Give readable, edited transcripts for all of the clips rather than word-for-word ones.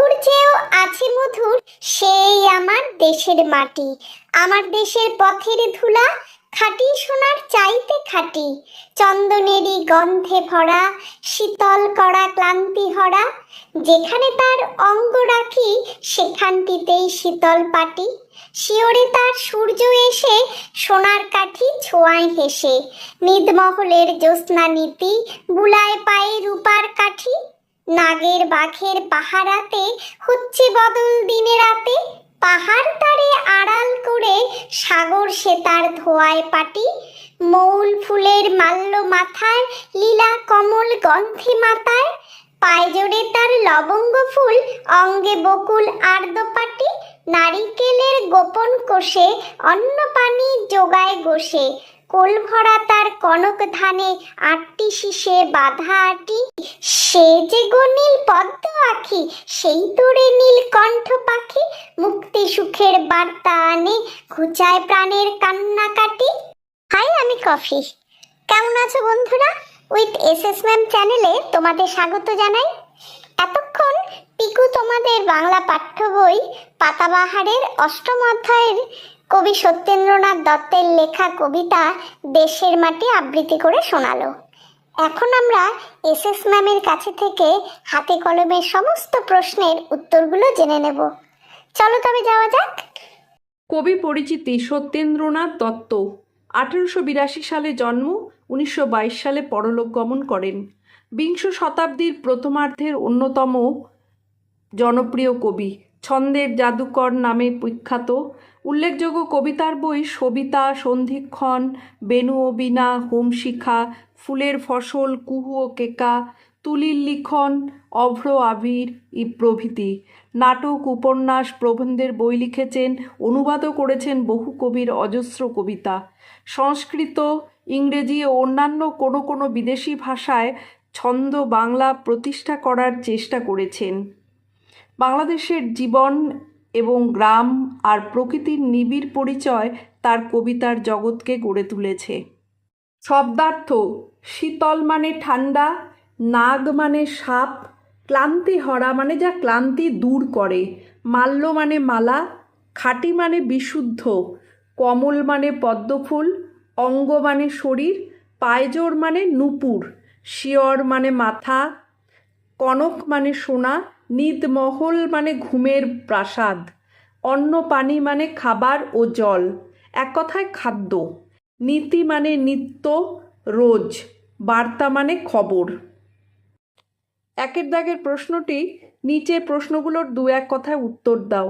মধুর চেয়েও আছে মধুর, সেই আমার দেশের মাটি। আমার দেশের পথের ধুলা খাঁটি সোনার চাইতে খাঁটি। চন্দনেরই গন্ধে ভরা, শীতল করা ক্লান্তি হরা। যেখানে তার অঙ্গ রাখি, সেখানটিতেই শীতল পাটি। শিওরে তার সূর্য এসে সোনার কাঠি ছোঁয়ায় হেসে। নিদমহলের জ্যোৎস্না নীতি বুলায় পায়ে রূপার কাঠি। নাগের বাঘের পাহারাতে হচ্ছে বদল দিনে রাতে। পাহাড় তারে আড়াল করে সাগর সে তার ধোয়ায় পাটি। মৌল ফুলের মাল্য মাথায়, লীলা কমল গন্ধে মাতায়। পায়জোড়ে তার লবঙ্গ ফুল, অঙ্গে বকুল আর্দ্রপাটি। নারিকেলের গোপন কোষে অন্ন পানি যোগায় গোষে। কোল ভরা তার কনক ধানে, আটটি শীষে বাঁধা আটি। সে যে গো নীল পদ্ম আখি, সেই তোরে নীল কণ্ঠ পাখি। মুক্তি সুখের বার্তা আনে, ঘুচায় প্রাণের কান্নাকাটি। হাই, আমি কফি। কেমন আছো বন্ধুরা? উইথ এসএস ম্যাম চ্যানেলে তোমাদের স্বাগত জানাই। এতক্ষণ পিকু তোমাদের বাংলা পাঠ্য বই পাতাবাহারের অষ্টম অধ্যায়ের কবি সত্যেন্দ্রনাথ দত্তের লেখা কবিতা দেশের মাটি আবৃত্তি করে শোনালো। এখন আমরা এসএস ম্যামের কাছে থেকে হাতে কলমে সমস্ত প্রশ্নের উত্তরগুলো জেনে নেব। চলো তবে যাওয়া যাক। কবি পরিচিতি সত্যেন্দ্রনাথ দত্ত। 1882 সালে জন্ম, 1922 সালে পরলোক গমন করেন। বিংশ শতাব্দীর প্রথমার্ধের অন্যতম জনপ্রিয় কবি, ছন্দের জাদুকর নামে বিখ্যাত। উল্লেখযোগ্য কবিতার বই সবিতা, সন্ধিক্ষণ, বেণু ও বীণা, হোমশিখা, ফুলের ফসল, কুহু ও কেকা, তুলির লিখন, অভ্র আবির প্রভৃতি। নাটক, উপন্যাস, প্রবন্ধের বই লিখেছেন, অনুবাদও করেছেন বহু কবির অজস্র কবিতা। সংস্কৃত, ইংরেজি ও অন্যান্য কোনো কোনো বিদেশি ভাষায় ছন্দ বাংলা প্রতিষ্ঠা করার চেষ্টা করেছেন। বাংলাদেশের জীবন এবং গ্রাম আর প্রকৃতির নিবিড় পরিচয় তার কবিতার জগৎকে গড়ে তুলেছে। শব্দার্থ: শীতল মানে ঠান্ডা, নাগ মানে সাপ, ক্লান্তি হরা মানে যা ক্লান্তি দূর করে, মাল্য মানে মালা, খাঁটি মানে বিশুদ্ধ, কমল মানে পদ্মফুল, অঙ্গ মানে শরীর, পায়জোড় মানে নূপুর, শিয়র মানে মাথা, কনক মানে সোনা, নিদমহল মানে ঘুমের প্রাসাদ, অন্ন পানি মানে খাবার ও জল, এক কথায় খাদ্য, নীতি মানে নিত্য, রোজ, বার্তা মানে খবর। একের দাগের প্রশ্নটি, নিচের প্রশ্নগুলোর দু এক কথায় উত্তর দাও।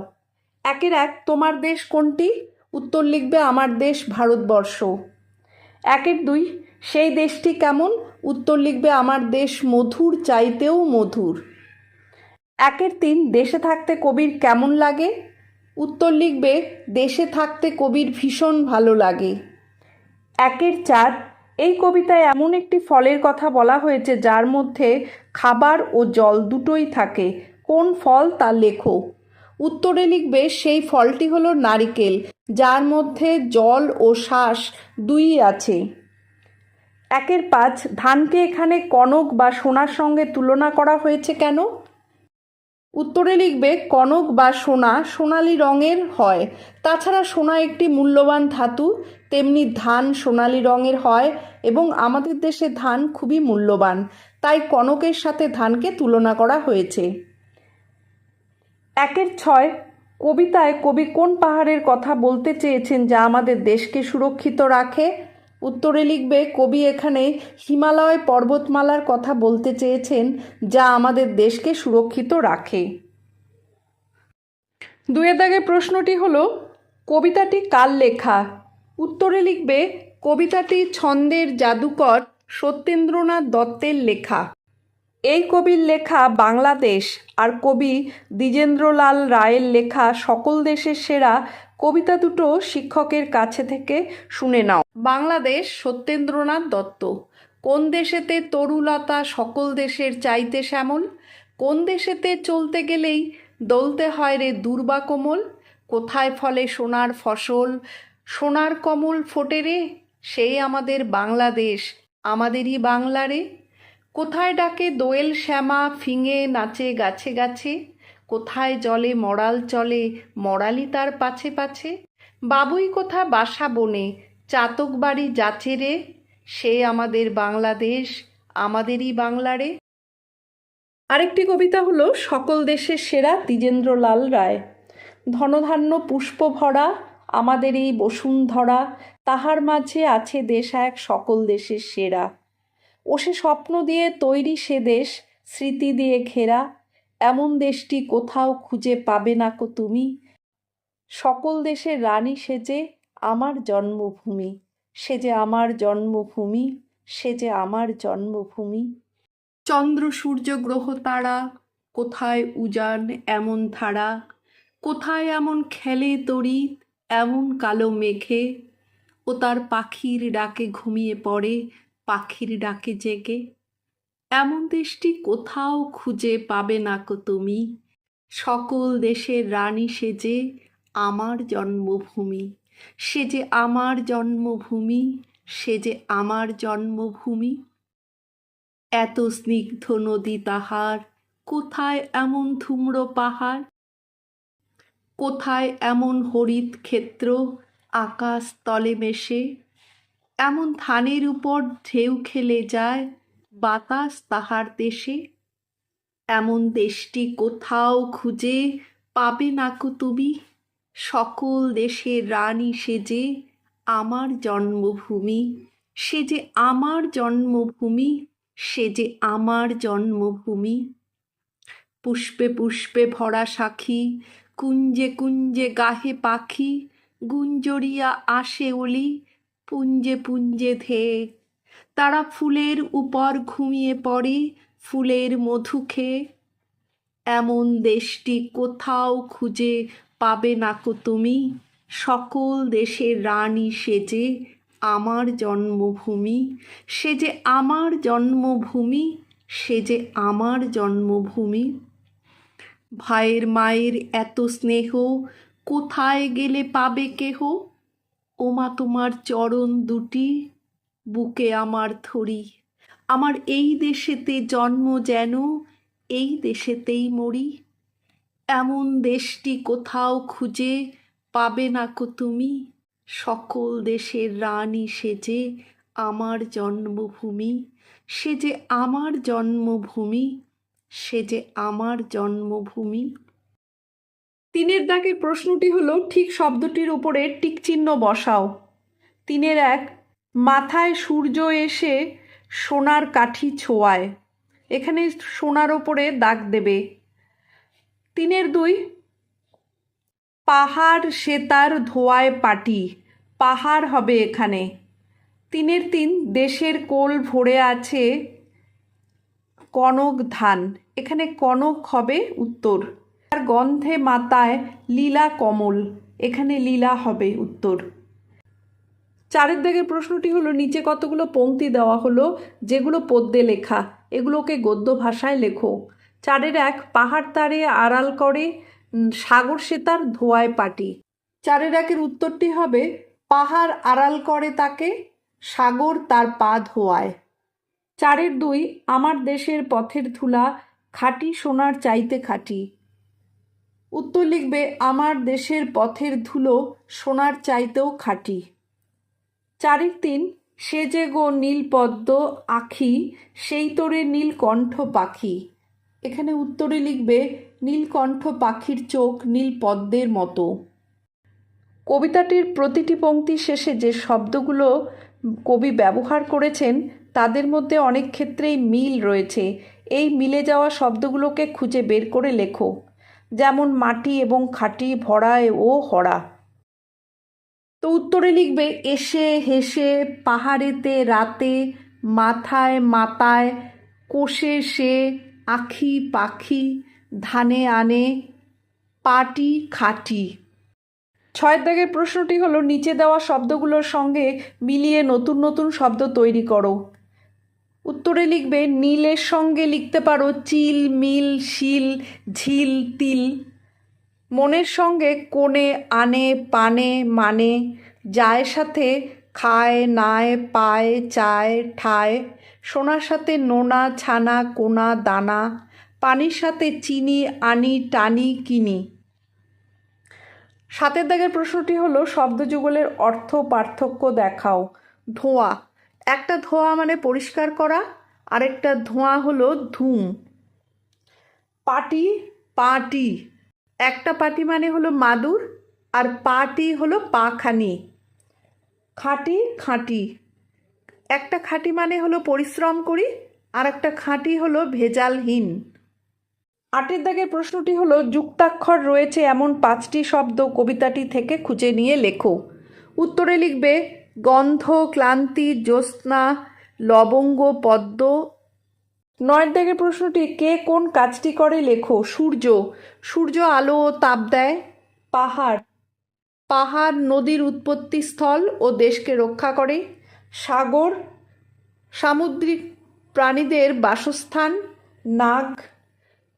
1 তোমার দেশ কোনটি? উত্তর লিখবে আমার দেশ ভারতবর্ষ। 2 সেই দেশটি কেমন? উত্তর লিখবে আমার দেশ মধুর চাইতেও মধুর। 3 দেশে থাকতে কবির কেমন লাগে? উত্তর লিখবে দেশে থাকতে কবির ভীষণ ভালো লাগে। 4 এই কবিতায় এমন একটি ফলের কথা বলা হয়েছে যার মধ্যে খাবার ও জল দুটোই থাকে, কোন ফল তা লেখো। উত্তরে লিখবে সেই ফলটি হলো নারিকেল, যার মধ্যে জল ও শ্বাস দুই আছে। 5 ধানকে এখানে কনক বা সোনার সঙ্গে তুলনা করা হয়েছে কেন? উত্তরে লিখবে কনক বা সোনা সোনালি রঙের হয়, তাছাড়া সোনা একটি মূল্যবান ধাতু, তেমনি ধান সোনালি রঙের হয় এবং আমাদের দেশে ধান খুবই মূল্যবান, তাই কনকের সাথে ধানকে তুলনা করা হয়েছে। 6 কবিতায় কবি কোন পাহাড়ের কথা বলতে চেয়েছেন যা আমাদের দেশকে সুরক্ষিত রাখে? উত্তরে লিখবে কবি এখানে হিমালয় পর্বতমালার কথা বলতে চেয়েছেন যা আমাদের দেশকে সুরক্ষিত রাখে। 2 দাগের প্রশ্নটি হলো কবিতাটি কার লেখা? উত্তরে লিখবে কবিতাটি ছন্দের জাদুকর সত্যেন্দ্রনাথ দত্তের লেখা। এই কবির লেখা বাংলাদেশ আর কবি দ্বিজেন্দ্রলাল রায়ের লেখা সকল দেশের সেরা কবিতা দুটো শিক্ষকের কাছে থেকে শুনে নাও। বাংলাদেশ, সত্যেন্দ্রনাথ দত্ত। কোন দেশেতে তরুলতা সকল দেশের চাইতে শ্যামল, কোন দেশেতে চলতে গেলেই দলতে হয় রে দুর্বা কোমল, কোথায় ফলে সোনার ফসল, সোনার কমল ফোটে রে, সেই আমাদের বাংলাদেশ, আমাদেরই বাংলা রে, কোথায় ডাকে দোয়েল শ্যামা ফিঙে নাচে গাছে গাছে, কোথায় জলে মরাল চলে, মরালই তার পাছে পাছে। বাবুই কোথা বাসা বনে, চাতক বাড়ি যাচে রে। সে আমাদের বাংলাদেশ, আমাদেরই বাংলারে। আরেকটি কবিতা হলো সকল দেশের সেরা, দ্বিজেন্দ্রলাল রায়। ধনধান্য পুষ্প ভরা আমাদের এই বসুন্ধরা, তাহার মাঝে আছে দেশ এক সকল দেশের সেরা। ও সে স্বপ্ন দিয়ে তৈরি সে দেশ, স্মৃতি দিয়ে ঘেরা, এমন দেশটি কোথাও খুঁজে পাবে না কো তুমি। সকল দেশের রানী সেজে আমার জন্মভূমি, সে যে আমার জন্মভূমি, সে যে আমার জন্মভূমি। চন্দ্র সূর্য গ্রহ তারা, কোথায় উজান এমন ধারা, কোথায় এমন খেলে তড়িৎ এমন কালো মেঘে। ও তার পাখির ডাকে ঘুমিয়ে পড়ে, পাখির ডাকে জেগে। এমন দেশটি কোথাও খুঁজে পাবে না কো তুমি। সকল দেশের রানী সেজে আমার জন্মভূমি, সে যে আমার জন্মভূমি, সে যে আমার জন্মভূমি। এত স্নিগ্ধ নদী তাহার, কোথায় এমন ধূম্র পাহাড়, কোথায় এমন হরিৎ ক্ষেত্র আকাশ তলে মেশে। এমন ধানের উপর ঢেউ খেলে যায় বাতাস তাহার দেশে। এমন দেশটি কোথাও খুঁজে পাবে না কো তুমি। সকল দেশের রানী সেজে আমার জন্মভূমি, সে যে আমার জন্মভূমি, সে যে আমার জন্মভূমি। পুষ্পে পুষ্পে ভরা সাখী, কুঞ্জে কুঞ্জে গাহে পাখি, গুঞ্জরিয়া আসে ওলি পুঞ্জে পুঞ্জে ধেয়ে। তারা ফুলের উপর ঘুমিয়ে পড়ে ফুলের মধু খেয়ে। এমন দেশটি কোথাও খুঁজে পাবে না কো তুমি। সকল দেশের রানী সেজে আমার জন্মভূমি, সে যে আমার জন্মভূমি, সে যে আমার জন্মভূমি। ভাইয়ের মায়ের এত স্নেহ, কোথায় গেলে পাবে কেহ। ওমা তোমার চরণ দুটি বুকে আমার ধরি, আমার এই দেশেতে জন্ম যেন এই দেশেতেই মরি। এমন দেশটি কোথাও খুঁজে পাবে না কো তুমি। সকল দেশের রানী সেজে আমার জন্মভূমি, সে যে আমার জন্মভূমি, সে যে আমার জন্মভূমি। তিনের দাগের প্রশ্নটি হলো ঠিক শব্দটির উপরে টিক চিহ্ন বসাও। তিনের এক, মাথায় সূর্য এসে সোনার কাঠি ছোঁয়ায়, এখানে সোনার ওপরে দাগ দেবে। তিনের দুই, পাহাড় সে তার ধোয়ায় পাটি, পাহাড় হবে এখানে। তিনের তিন, দেশের কোল ভরে আছে কনক ধান, এখানে কনক হবে উত্তর। আর গন্ধে মাতায় লীলা কমল, এখানে লীলা হবে উত্তর। চারের দাগের প্রশ্নটি হলো নিচে কতগুলো পংক্তি দেওয়া হলো যেগুলো পদ্যে লেখা, এগুলোকে গদ্য ভাষায় লেখো। চারের এক, পাহাড় তারে আড়াল করে সাগর সে তার ধোয়ায় পাটি। চারের একের উত্তরটি হবে পাহাড় আড়াল করে তাকে, সাগর তার পা ধোয়ায়। চারের দুই, আমার দেশের পথের ধুলা খাঁটি সোনার চাইতে খাঁটি। উত্তর লিখবে আমার দেশের পথের ধুলো সোনার চাইতেও খাঁটি। চারের তিন, সে যে গো নীলপদ্ম আখি, সেই তোরে নীলকণ্ঠ পাখি। এখানে উত্তরে লিখবে নীলকণ্ঠ পাখির চোখ নীল পদ্মের মতো। কবিতাটির প্রতিটি পংক্তি শেষে যে শব্দগুলো কবি ব্যবহার করেছেন তাদের মধ্যে অনেক ক্ষেত্রেই মিল রয়েছে। এই মিলে যাওয়া শব্দগুলোকে খুঁজে বের করে লেখো, যেমন মাটি এবং খাঁটি, ভরায় ও হরা। তো উত্তরে লিখবে এসে হেসে, পাহাড়েতে রাতে, মাথায় মাতায়, কোষে সে, আখি পাখি, ধানে আনে, পাটি খাঁটি। ছয়ের দাগের প্রশ্নটি হলো নিচে দেওয়া শব্দগুলোর সঙ্গে মিলিয়ে নতুন নতুন শব্দ তৈরি করো। উত্তরে লিখবে নীলের সঙ্গে লিখতে পারো চিল, মিল, শিল, ঝিল, তিল। মনের সঙ্গে কোণে, আনে, পানে, মানে। যায় সাথে খায়, নায়, পায়, চায়, ঠায়। সোনার সাথে নোনা, ছানা, কোনা, দানা। পানির সাথে চিনি আনি টানি কিনি। 7 দাগের প্রশ্নটি হলো শব্দযুগলের অর্থ পার্থক্য দেখাও। ধোঁয়া, একটা ধোঁয়া মানে পরিষ্কার করা, আরেকটা ধোঁয়া হলো ধূম। পাটি, পাটি, একটা পাটি মানে হলো মাদুর, আর পাটি হলো পাখানি। খাঁটি, খাঁটি, একটা খাঁটি মানে হলো পরিশ্রম করি, আর একটা খাঁটি হলো ভেজালহীন। 8 দাগের প্রশ্নটি হলো যুক্তাক্ষর রয়েছে এমন 5টি শব্দ কবিতাটি থেকে খুঁজে নিয়ে লেখো। উত্তরে লিখবে গন্ধ, ক্লান্তি, জ্যোৎস্না, লবঙ্গ, পদ্ম। 9 দাগের প্রশ্নটি কে কোন কাজটি করে লেখো। সূর্য, সূর্য আলো ও তাপ দেয়। পাহাড়, পাহাড় নদীর উৎপত্তিস্থল ও দেশকে রক্ষা করে। সাগর, সামুদ্রিক প্রাণীদের বাসস্থান। নাগ,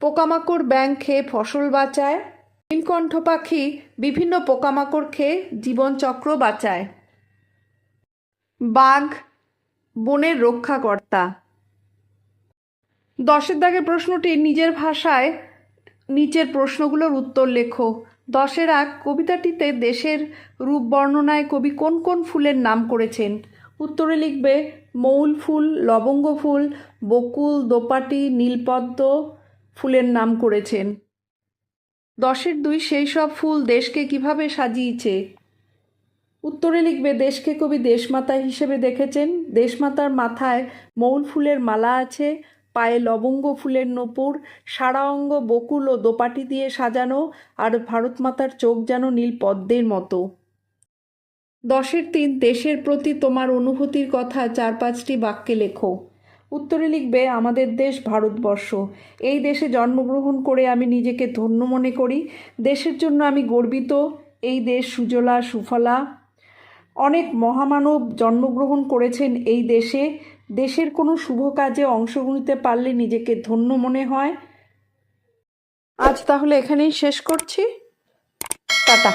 পোকামাকড় ব্যাঙ খেয়ে ফসল বাঁচায়। নীলকণ্ঠ পাখি বিভিন্ন পোকামাকড় খেয়ে জীবনচক্র বাঁচায়। বাঘ, বনের রক্ষাকর্তা। 10 দাগের প্রশ্নটি নিজের ভাষায় নিচের প্রশ্নগুলোর উত্তর লেখো। 10 কবিতাটিতে দেশের রূপ বর্ণনায় কবি কোন কোন ফুলের নাম করেছেন। উত্তরে লিখবে মৌল ফুল, লবঙ্গ ফুল, বকুল, দোপাটি, নীলপদ্ম ফুলের নাম করেছেন। 10-2 সেই সব ফুল দেশকে কিভাবে সাজিয়েছে। উত্তরে লিখবে দেশকে কবি দেশমাতা হিসেবে দেখেছেন। দেশমাতার মাথায় মৌল ফুলের মালা আছে, পায়ে লবঙ্গ ফুলের নূপুর, সারা অঙ্গ বকুল ও দোপাটি দিয়ে সাজানো, আর ভারতমাতার চোখ যেন নীল পদ্মের মতো। 10-3 দেশের প্রতি তোমার অনুভূতির কথা 4-5টি বাক্যে লেখো। উত্তরে লিখবে আমাদের দেশ ভারতবর্ষ। এই দেশে জন্মগ্রহণ করে আমি নিজেকে ধন্য মনে করি। দেশের জন্য আমি গর্বিত। এই দেশ সুজলা সুফলা। অনেক মহামানব জন্মগ্রহণ করেছেন এই দেশে। দেশের কোনো শুভ কাজে অংশগ্রহণ নিতে পারলে নিজেকে ধন্য মনে হয়। আজ তাহলে এখানেই শেষ করছি। টাটা।